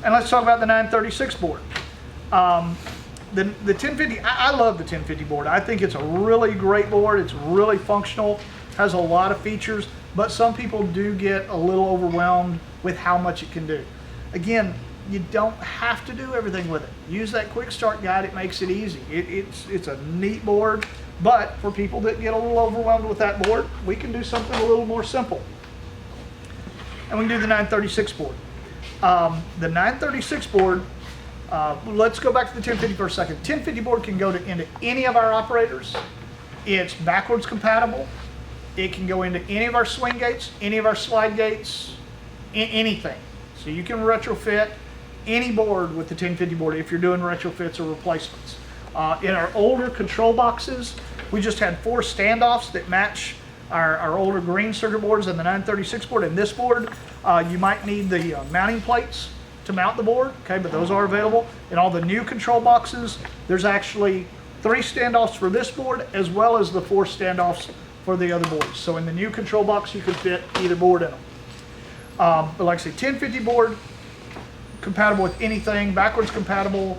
And let's talk about the 936 board. The 1050, I love the 1050 board. I think it's a really great board. It's really functional, has a lot of features, but some people do get a little overwhelmed with how much it can do. Again, you don't have to do everything with it. Use that quick start guide, it makes it easy. It's a neat board, but for people that get a little overwhelmed with that board, we can do something a little more simple. And we can do the 936 board. The 936 board, let's go back to the 1050 for a second. 1050 board can go into any of our operators. It's backwards compatible. It can go into any of our swing gates, any of our slide gates, anything. So you can retrofit any board with the 1050 board if you're doing retrofits or replacements. In our older control boxes, we just had 4 standoffs that match our older green circuit boards and the 936 board. And this board, you might need the mounting plates to mount the board, okay, but those are available. In all the new control boxes, there's actually 3 standoffs for this board as well as the 4 standoffs for the other boards. So in the new control box, you can fit either board in them. But like I say, 1050 board, compatible with anything, backwards compatible,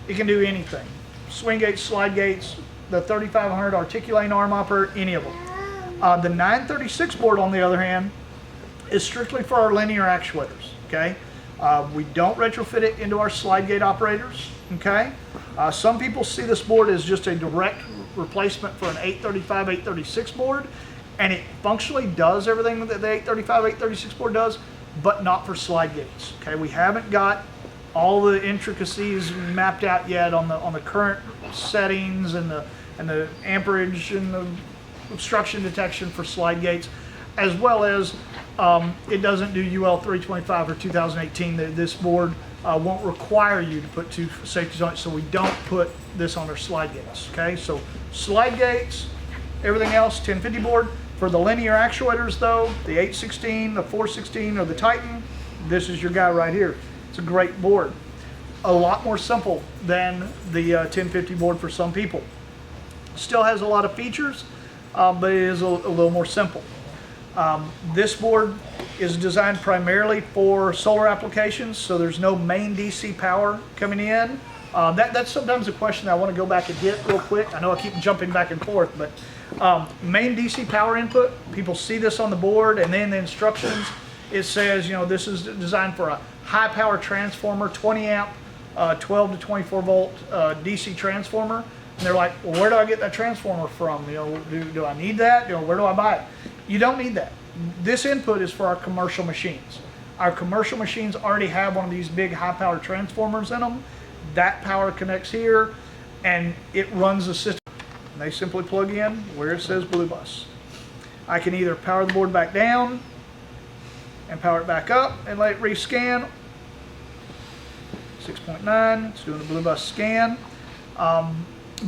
it can do anything. Swing gates, slide gates, the 3500 articulating arm operator, any of them. The 936 board, on the other hand, is strictly for our linear actuators, okay? We don't retrofit it into our slide gate operators, okay? Some people see this board as just a direct replacement for an 835, 836 board, and it functionally does everything that the 835, 836 board does, but not for slide gates, okay? We haven't got all the intricacies mapped out yet on the current settings and the amperage and the obstruction detection for slide gates, as well as it doesn't do UL 325 or 2018. This board won't require you to put 2 safeties on it, so we don't put this on our slide gates, okay? So slide gates, everything else, 1050 board. For the linear actuators though, the 816, the 416, or the Titan, this is your guy right here. It's a great board. A lot more simple than the 1050 board for some people. Still has a lot of features, but it is a little more simple. This board is designed primarily for solar applications, so there's no main DC power coming in. That's sometimes a question that I want to go back and hit real quick. I know I keep jumping back and forth, but main DC power input, people see this on the board, and then the instructions, it says, you know, this is designed for a high power transformer, 20 amp, 12 to 24 volt DC transformer. And they're like, well, where do I get that transformer from? You know, do I need that? You know, where do I buy it? You don't need that. This input is for our commercial machines. Our commercial machines already have one of these big high power transformers in them. That power connects here and it runs the system. And they simply plug in where it says Blue Bus. I can either power the board back down and power it back up and let it rescan. 6.9, it's doing the Blue Bus scan.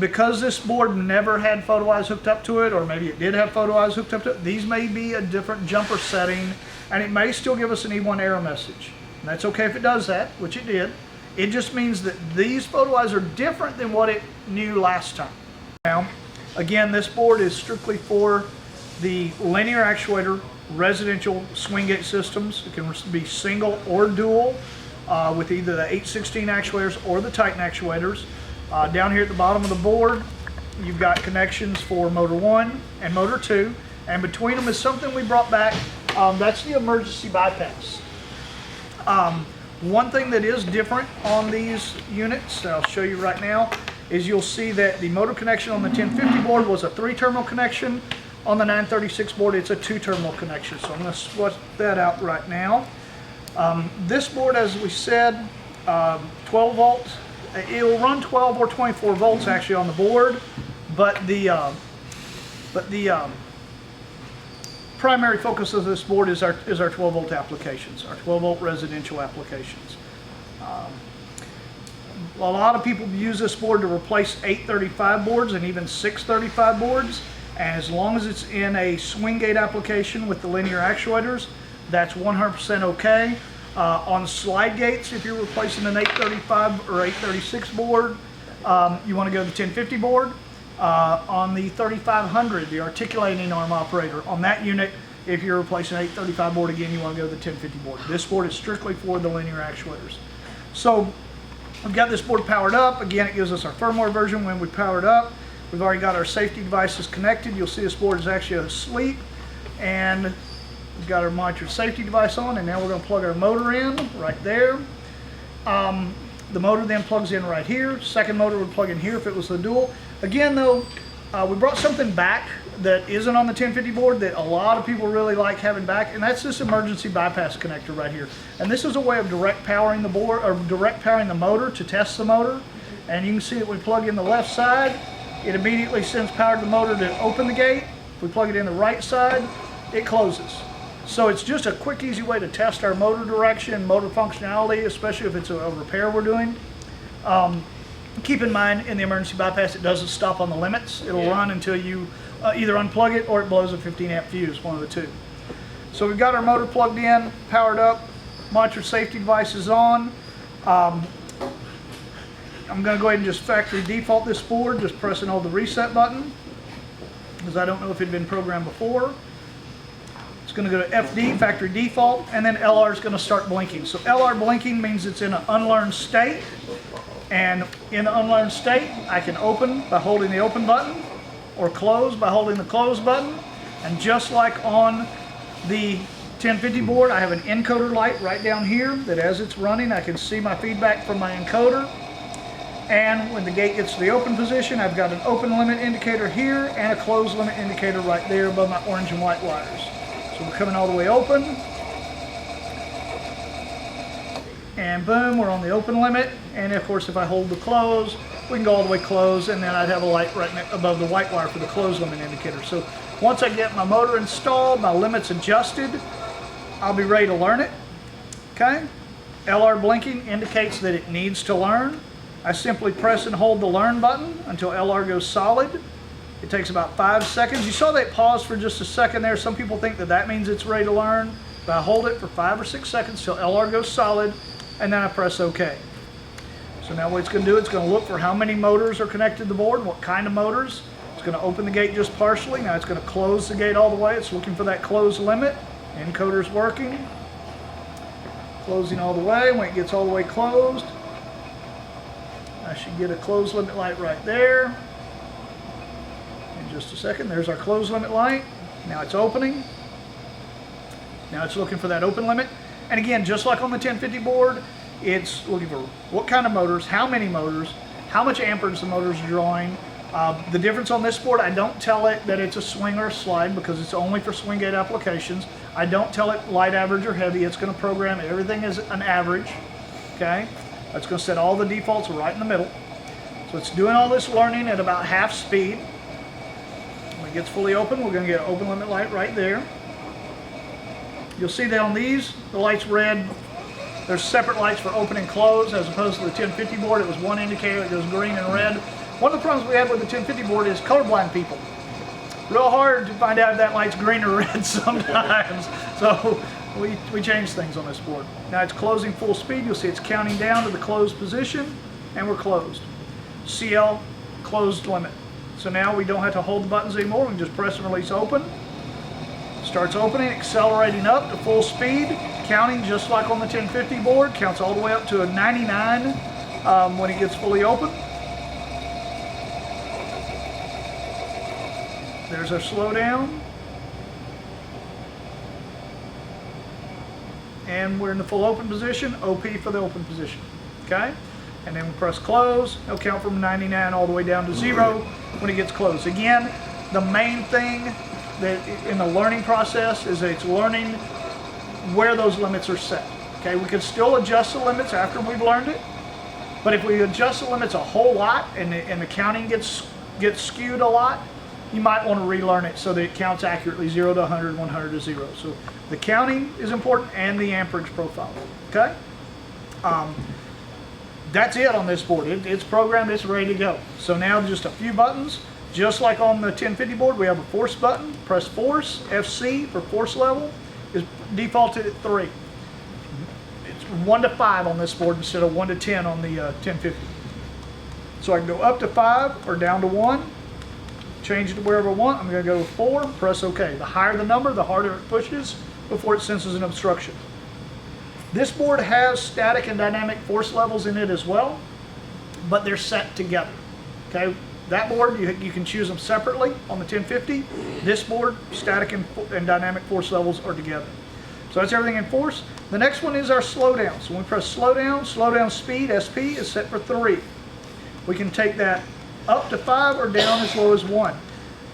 Because this board never had photo eyes hooked up to it, or maybe it did have photo eyes hooked up to it, these may be a different jumper setting, and it may still give us an E1 error message. And that's okay if it does that, which it did. It just means that these photo eyes are different than what it knew last time. Now, again, this board is strictly for the linear actuator residential swing gate systems. It can be single or dual with either the 816 actuators or the Titan actuators. Down here at the bottom of the board, you've got connections for motor 1 and motor 2, and between them is something we brought back. That's the emergency bypass. One thing that is different on these units, that I'll show you right now, is you'll see that the motor connection on the 1050 board was a 3-terminal connection. On the 936 board, it's a 2-terminal connection. So I'm going to swap that out right now. This board, as we said, 12 volt. It'll run 12 or 24 volts actually on the board, but the primary focus of this board is our 12 volt applications, our 12 volt residential applications. A lot of people use this board to replace 835 boards and even 635 boards, and as long as it's in a swing gate application with the linear actuators, that's 100% okay. On slide gates, if you're replacing an 835 or 836 board, you want to go to the 1050 board. On the 3500, the articulating arm operator, on that unit, if you're replacing an 835 board, again, you want to go to the 1050 board. This board is strictly for the linear actuators. So we've got this board powered up. Again, it gives us our firmware version when we power it up. We've already got our safety devices connected. You'll see this board is actually asleep, and we've got our monitor safety device on, and now we're going to plug our motor in right there. The motor then plugs in right here. Second motor would plug in here if it was the dual. Again though, we brought something back that isn't on the 1050 board that a lot of people really like having back, and that's this emergency bypass connector right here. And this is a way of direct powering the board, or direct powering the motor to test the motor. And you can see that we plug in the left side, it immediately sends power to the motor to open the gate. If we plug it in the right side, it closes. So it's just a quick, easy way to test our motor direction, motor functionality, especially if it's a repair we're doing. Keep in mind, in the emergency bypass, it doesn't stop on the limits. It'll run until you either unplug it or it blows a 15 amp fuse, one of the two. So we've got our motor plugged in, powered up, monitor safety device is on. I'm going to go ahead and just factory default this board, just press and hold the reset button, because I don't know if it had been programmed before. It's going to go to FD, factory default, and then LR is going to start blinking. So LR blinking means it's in an unlearned state, and in the unlearned state, I can open by holding the open button, or close by holding the close button. And just like on the 1050 board, I have an encoder light right down here that as it's running, I can see my feedback from my encoder. And when the gate gets to the open position, I've got an open limit indicator here and a close limit indicator right there above my orange and white wires. So we're coming all the way open. And boom, we're on the open limit. And of course, if I hold the close, we can go all the way close, and then I'd have a light right above the white wire for the close limit indicator. So once I get my motor installed, my limits adjusted, I'll be ready to learn it. Okay? LR blinking indicates that it needs to learn. I simply press and hold the learn button until LR goes solid. It takes about 5 seconds. You saw that pause for just a second there. Some people think that that means it's ready to learn. But I hold it for 5 or 6 seconds till LR goes solid, and then I press OK. So now what it's going to do, it's going to look for how many motors are connected to the board, what kind of motors. It's going to open the gate just partially. Now it's going to close the gate all the way. It's looking for that close limit. Encoder's working. Closing all the way. When it gets all the way closed, I should get a close limit light right there. In just a second, there's our close limit light. Now it's opening. Now it's looking for that open limit. And again, just like on the 1050 board, it's looking for what kind of motors, how many motors, how much amperage the motors are drawing. The difference on this board, I don't tell it that it's a swing or a slide because it's only for swing gate applications. I don't tell it light, average, or heavy. It's going to program everything as an average. Okay? It's going to set all the defaults right in the middle. So it's doing all this learning at about half speed. When it gets fully open, we're going to get an open limit light right there. You'll see that on these, the light's red. There's separate lights for open and close, as opposed to the 1050 board. It was one indicator that goes green and red. One of the problems we have with the 1050 board is colorblind people. Real hard to find out if that light's green or red sometimes. So we change things on this board. Now it's closing full speed. You'll see it's counting down to the closed position, and we're closed. CL, closed limit. So now we don't have to hold the buttons anymore. We can just press and release open. Starts opening, accelerating up to full speed, counting just like on the 1050 board. Counts all the way up to a 99 when it gets fully open. There's our slowdown. And we're in the full open position, OP for the open position, okay? And then we press close. It'll count from 99 all the way down to 0 when it gets closed. Again, the main thing that in the learning process is that it's learning where those limits are set, okay? We can still adjust the limits after we've learned it, but if we adjust the limits a whole lot and the counting gets skewed a lot, you might want to relearn it so that it counts accurately 0 to 100, 100 to 0. So the counting is important and the amperage profile, okay? That's it on this board. It's programmed, it's ready to go. So now just a few buttons. Just like on the 1050 board, we have a force button. Press force, FC for force level is defaulted at 3. It's 1 to 5 on this board instead of 1 to 10 on the 1050. So I can go up to 5 or down to 1. Change it to wherever I want. I'm going to go with 4, press OK. The higher the number, the harder it pushes before it senses an obstruction. This board has static and dynamic force levels in it as well, but they're set together. Okay, that board, you can choose them separately on the 1050. This board, static and dynamic force levels are together. So that's everything in force. The next one is our slowdown. So when we press slowdown speed, SP, is set for 3. We can take that up to 5 or down as low as 1.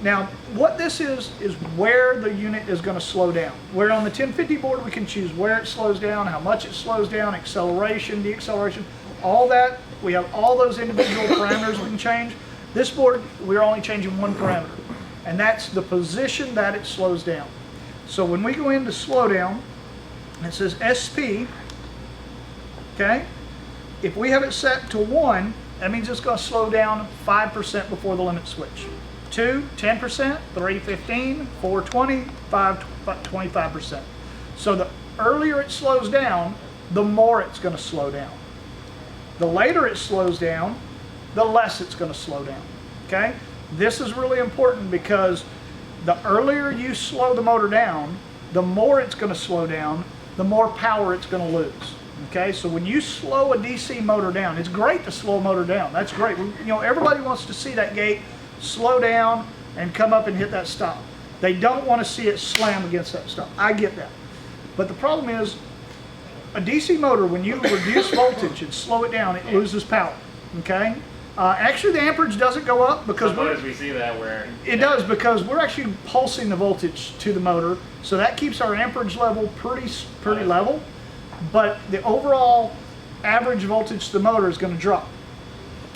Now, what this is where the unit is going to slow down. Where on the 1050 board, we can choose where it slows down, how much it slows down, acceleration, deceleration, all that. We have all those individual parameters we can change. This board, we're only changing one parameter, and that's the position that it slows down. So when we go into slowdown, it says SP, okay? If we have it set to 1, that means it's going to slow down 5% before the limit switch. 2, 10%, 3, 15, 4, 20, 5, 25%. So the earlier it slows down, the more it's going to slow down. The later it slows down, the less it's going to slow down. Okay? This is really important because the earlier you slow the motor down, the more it's going to slow down, the more power it's going to lose. Okay? So when you slow a DC motor down, it's great to slow a motor down. That's great. You know, everybody wants to see that gate slow down and come up and hit that stop. They don't want to see it slam against that stop. I get that. But the problem is, a DC motor, when you reduce voltage and slow it down, it loses power. Okay? Actually, the amperage doesn't go up because we see that where it does, because we're actually pulsing the voltage to the motor, so that keeps our amperage level pretty level. But the overall average voltage to the motor is going to drop,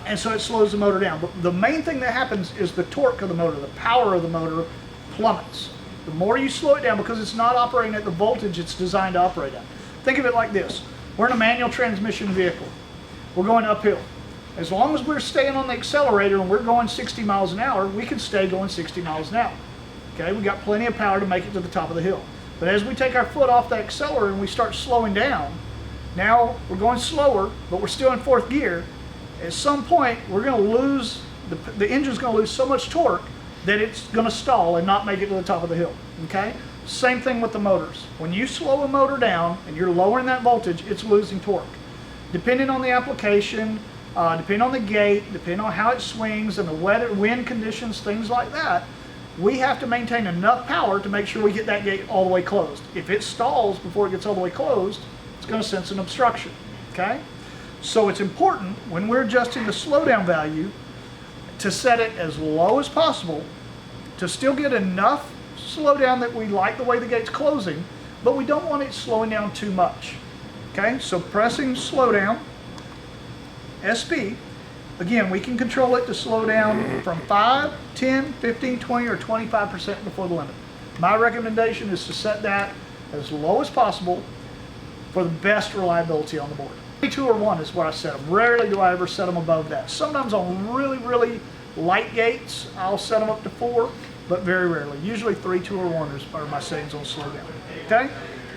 and so it slows the motor down. But the main thing that happens is the torque of the motor, the power of the motor plummets. The more you slow it down, because it's not operating at the voltage it's designed to operate at. Think of it like this. We're in a manual transmission vehicle. We're going uphill. As long as we're staying on the accelerator and we're going 60 miles an hour, we can stay going 60 miles an hour. Okay, we got plenty of power to make it to the top of the hill. But as we take our foot off the accelerator and we start slowing down, now we're going slower, but we're still in 4th gear. At some point, we're going to lose, the engine's going to lose so much torque that it's going to stall and not make it to the top of the hill. Okay? Same thing with the motors. When you slow a motor down and you're lowering that voltage, it's losing torque. Depending on the application, depending on the gate, depending on how it swings and the weather, wind conditions, things like that, we have to maintain enough power to make sure we get that gate all the way closed. If it stalls before it gets all the way closed, it's going to sense an obstruction. Okay? So it's important when we're adjusting the slowdown value to set it as low as possible to still get enough slowdown that we like the way the gate's closing, but we don't want it slowing down too much. Okay? So pressing slowdown, SP, again, we can control it to slow down from 5, 10, 15, 20, or 25% before the limit. My recommendation is to set that as low as possible for the best reliability on the board. 2 or 1 is where I set them. Rarely do I ever set them above that. Sometimes on really, really light gates, I'll set them up to 4, but very rarely. Usually 3, 2, or 1 are my settings on slowdown. Okay?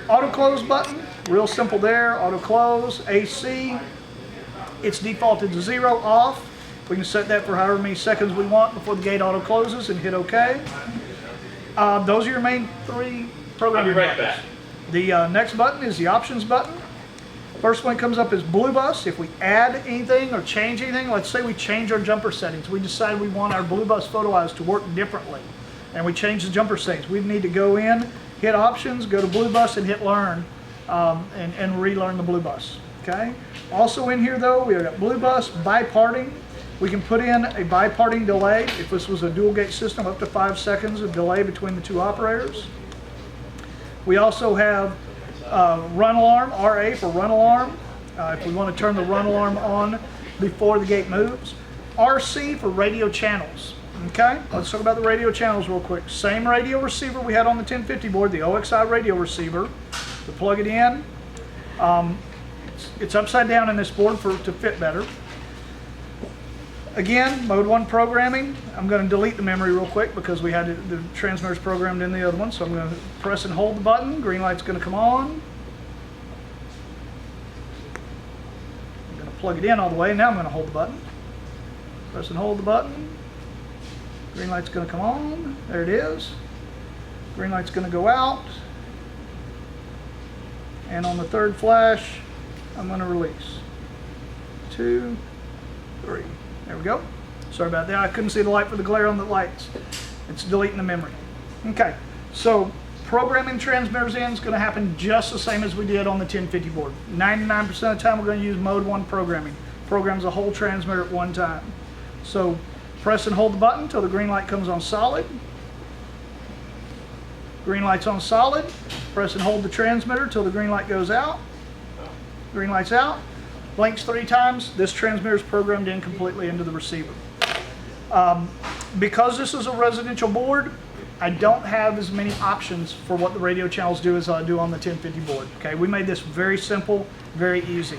Auto close button, real simple there. Auto close, AC. It's defaulted to 0, off. We can set that for however many seconds we want before the gate auto closes and hit OK. Those are your main 3 programming buttons. The next button is the options button. First one comes up is blue bus. If we add anything or change anything, let's say we change our jumper settings. We decide we want our blue bus photo eyes to work differently, and we change the jumper settings. We need to go in, hit options, go to blue bus, and hit learn, and relearn the blue bus. Okay. Also in here though, we've got blue bus biparting. We can put in a biparting delay if this was a dual gate system, up to 5 seconds of delay between the 2 operators. We also have run alarm, RA for run alarm, if we want to turn the run alarm on before the gate moves. RC for radio channels. Okay, let's talk about the radio channels real quick. Same radio receiver we had on the 1050 board, the OXI radio receiver. To plug it in, it's upside down in this board to fit better. Again, mode 1 programming. I'm going to delete the memory real quick because we had the transmitters programmed in the other one. So I'm going to press and hold the button. Green light's going to come on. I'm going to plug it in all the way. Now I'm going to hold the button. Press and hold the button. Green light's going to come on. There it is. Green light's going to go out. And on the third flash, I'm going to release. 2, 3. There we go. Sorry about that. I couldn't see the light for the glare on the lights. It's deleting the memory. Okay, so programming transmitters in is going to happen just the same as we did on the 1050 board. 99% of the time we're going to use mode 1 programming. Programs a whole transmitter at one time. So press and hold the button until the green light comes on solid. Green light's on solid. Press and hold the transmitter until the green light goes out. Green light's out. Blinks 3 times. This transmitter is programmed in completely into the receiver. Because this is a residential board, I don't have as many options for what the radio channels do as I do on the 1050 board. Okay, we made this very simple, very easy.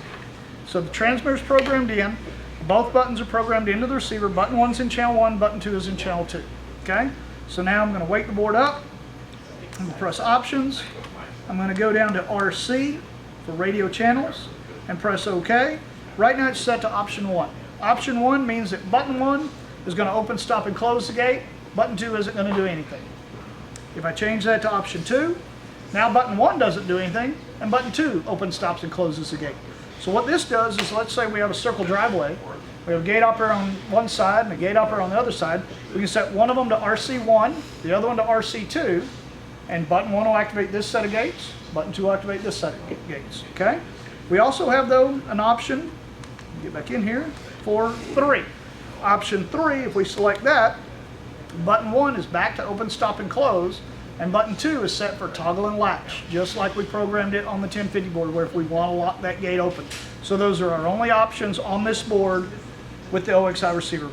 So the transmitter is programmed in. Both buttons are programmed into the receiver. Button 1's in channel 1, button 2 is in channel 2. Okay, so now I'm going to wake the board up. I'm going to press options. I'm going to go down to RC for radio channels and press OK. Right now it's set to option 1. Option 1 means that button 1 is going to open, stop, and close the gate. Button 2 isn't going to do anything. If I change that to option 2, now button 1 doesn't do anything, and button 2 opens, stops, and closes the gate. So what this does is, let's say we have a circle driveway. We have a gate operator on one side and a gate operator on the other side. We can set one of them to RC1, the other one to RC2, and button 1 will activate this set of gates, button 2 will activate this set of gates. Okay? We also have, though, an option, get back in here, for 3. Option 3, if we select that, button 1 is back to open, stop, and close, and button 2 is set for toggle and latch, just like we programmed it on the 1050 board, where if we want to lock that gate open. So those are our only options on this board with the OXI receiver.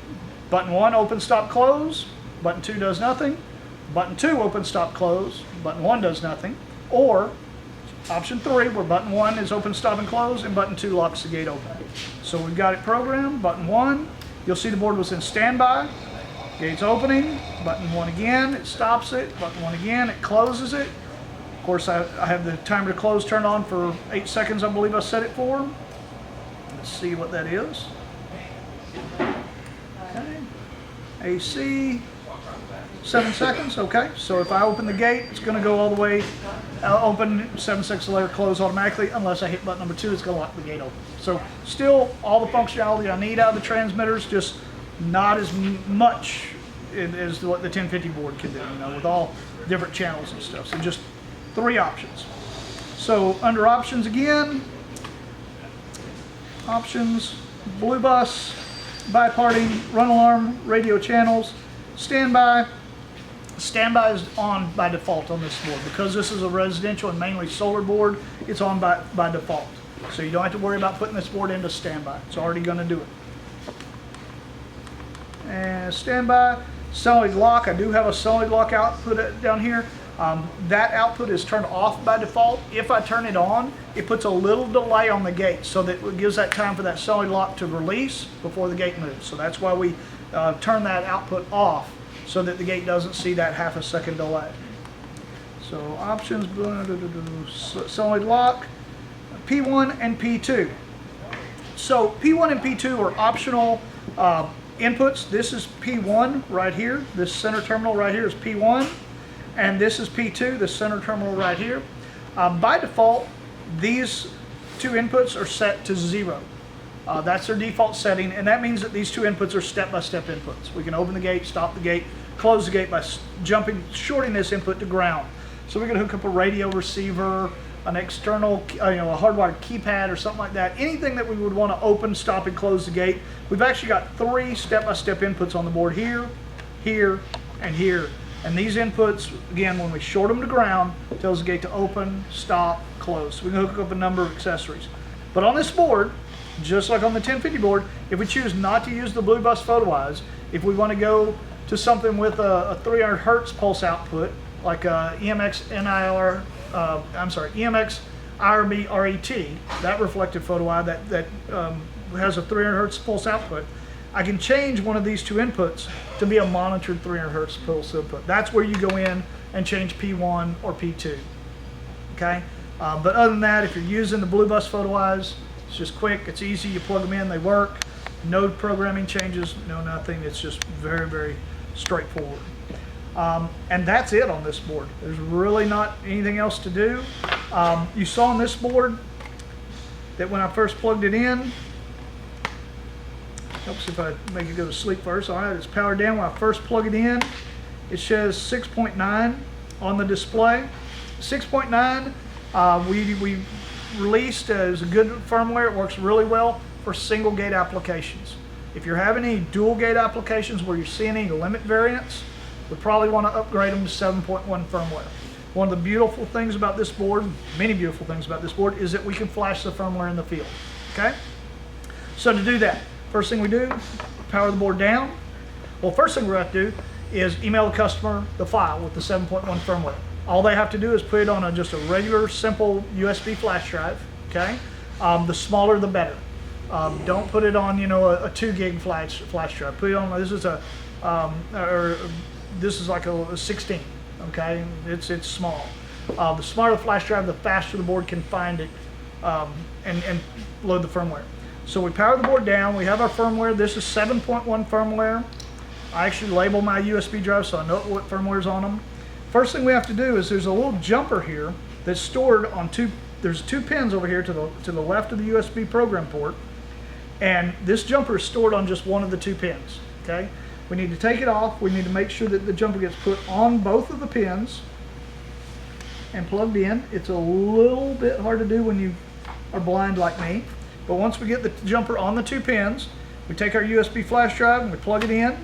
Button 1, open, stop, close. Button 2 does nothing. Button 2, open, stop, close. Button 1 does nothing. Or option 3, where button 1 is open, stop, and close, and button 2 locks the gate open. So we've got it programmed. Button 1, you'll see the board was in standby. Gate's opening. Button 1 again, it stops it. Button 1 again, it closes it. Of course, I have the timer to close turned on for 8 seconds, I believe I set it for. Let's see what that is. Okay. AC, 7 seconds. Okay, so if I open the gate, it's going to go all the way open. 7 seconds later, close automatically. Unless I hit button number 2, it's going to lock the gate open. So still all the functionality I need out of the transmitters, just not as much as what the 1050 board can do, you know, with all different channels and stuff. So just 3 options. So under options again, options, blue bus, biparting, run alarm, radio channels, standby. Standby is on by default on this board. Because this is a residential and mainly solar board, it's on by default. So you don't have to worry about putting this board into standby. It's already going to do it. And standby, solid lock. I do have a solid lock output down here. That output is turned off by default. If I turn it on, it puts a little delay on the gate, so that it gives that time for that solid lock to release before the gate moves. So that's why we turn that output off, so that the gate doesn't see that ½ second delay. So options, solid lock, P1 and P2. So P1 and P2 are optional inputs. This is P1 right here. This center terminal right here is P1. And this is P2, the center terminal right here. By default, these 2 inputs are set to 0. That's their default setting, and that means that these 2 inputs are step-by-step inputs. We can open the gate, stop the gate, close the gate by shorting this input to ground. So we can hook up a radio receiver, an external, a hardwired keypad or something like that. Anything that we would want to open, stop, and close the gate. We've actually got 3 step-by-step inputs on the board here, here, and here. And these inputs, again, when we short them to ground, tells the gate to open, stop, close. So we can hook up a number of accessories. But on this board, just like on the 1050 board, if we choose not to use the blue bus photo eyes, if we want to go to something with a 300 hertz pulse output, like EMX IRB RET, that reflective photo eye that has a 300 hertz pulse output, I can change one of these 2 inputs to be a monitored 300 hertz pulse input. That's where you go in and change P1 or P2. Okay? But other than that, if you're using the blue bus photo eyes, it's just quick, it's easy, you plug them in, they work. No programming changes, no nothing. It's just very, very straightforward. And that's it on this board. There's really not anything else to do. You saw on this board that when I first plugged it in, helps if I make it go to sleep first. All right, it's powered down. When I first plug it in, it says 6.9 on the display. 6.9, we released as a good firmware. It works really well for single gate applications. If you're having any dual gate applications where you're seeing any limit variance, we probably want to upgrade them to 7.1 firmware. One of the beautiful things about this board, many beautiful things about this board, is that we can flash the firmware in the field, okay? So to do that, first thing we do, power the board down. Well, first thing we're going to do is email the customer the file with the 7.1 firmware. All they have to do is put it on just a regular, simple USB flash drive, okay? The smaller, the better. Don't put it on, a 2 gig flash drive. Put it on, this is like a 16, okay? It's small. The smaller the flash drive, the faster the board can find it and load the firmware. So we power the board down. We have our firmware. This is 7.1 firmware. I actually label my USB drives so I know what firmware is on them. First thing we have to do is there's a little jumper here that's stored on there's 2 pins over here to the left of the USB program port, and this jumper is stored on just one of the 2 pins, okay? We need to take it off. We need to make sure that the jumper gets put on both of the pins and plugged in. It's a little bit hard to do when you are blind like me, but once we get the jumper on the 2 pins, we take our USB flash drive and we plug it in.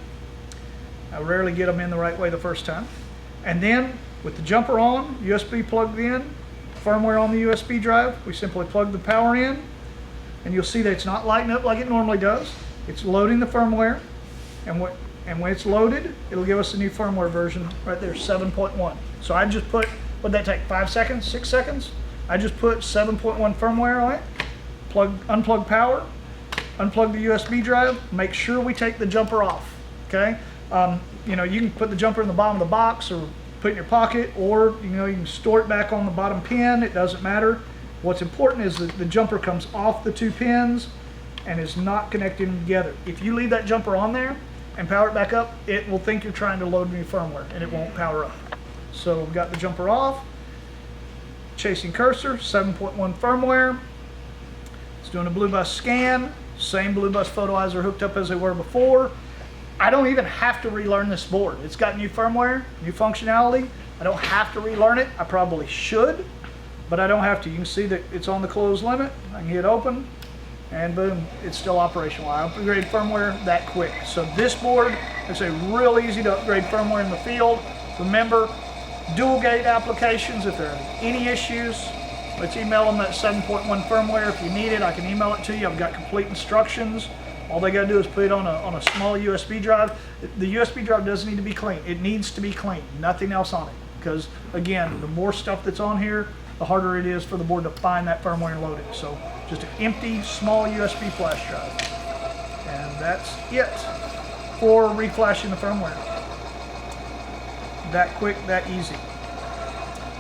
I rarely get them in the right way the first time. And then with the jumper on, USB plugged in, firmware on the USB drive, we simply plug the power in, and you'll see that it's not lighting up like it normally does. It's loading the firmware, and when it's loaded, it'll give us a new firmware version right there, 7.1. So I just put, what'd that take, 5 seconds, 6 seconds? I just put 7.1 firmware on it, unplug power, unplug the USB drive, make sure we take the jumper off, okay? You can put the jumper in the bottom of the box or put it in your pocket, or you can store it back on the bottom pin. It doesn't matter. What's important is that the jumper comes off the 2 pins and is not connected together. If you leave that jumper on there and power it back up, it will think you're trying to load new firmware and it won't power up. So we've got the jumper off. Chasing cursor, 7.1 firmware. It's doing a Blue Bus scan. Same Blue Bus photo eyes are hooked up as they were before. I don't even have to relearn this board. It's got new firmware, new functionality. I don't have to relearn it. I probably should, but I don't have to. You can see that it's on the close limit. I can hit open, and boom, it's still operational. I upgrade firmware that quick. So this board, it's a real easy to upgrade firmware in the field. Remember, dual gate applications, if there are any issues, let's email them that 7.1 firmware. If you need it, I can email it to you. I've got complete instructions. All they got to do is put it on a small USB drive. The USB drive doesn't need to be clean. It needs to be clean. Nothing else on it. Because, again, the more stuff that's on here, the harder it is for the board to find that firmware and load it. So just an empty, small USB flash drive. And that's it for reflashing the firmware. That quick, that easy.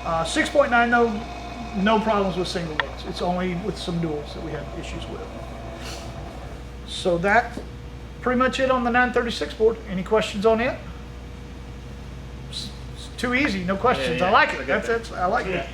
6.9, no problems with single gates. It's only with some duals that we have issues with. So that's pretty much it on the 936 board. Any questions on it? It's too easy, no questions. Yeah, I like it. I I like that.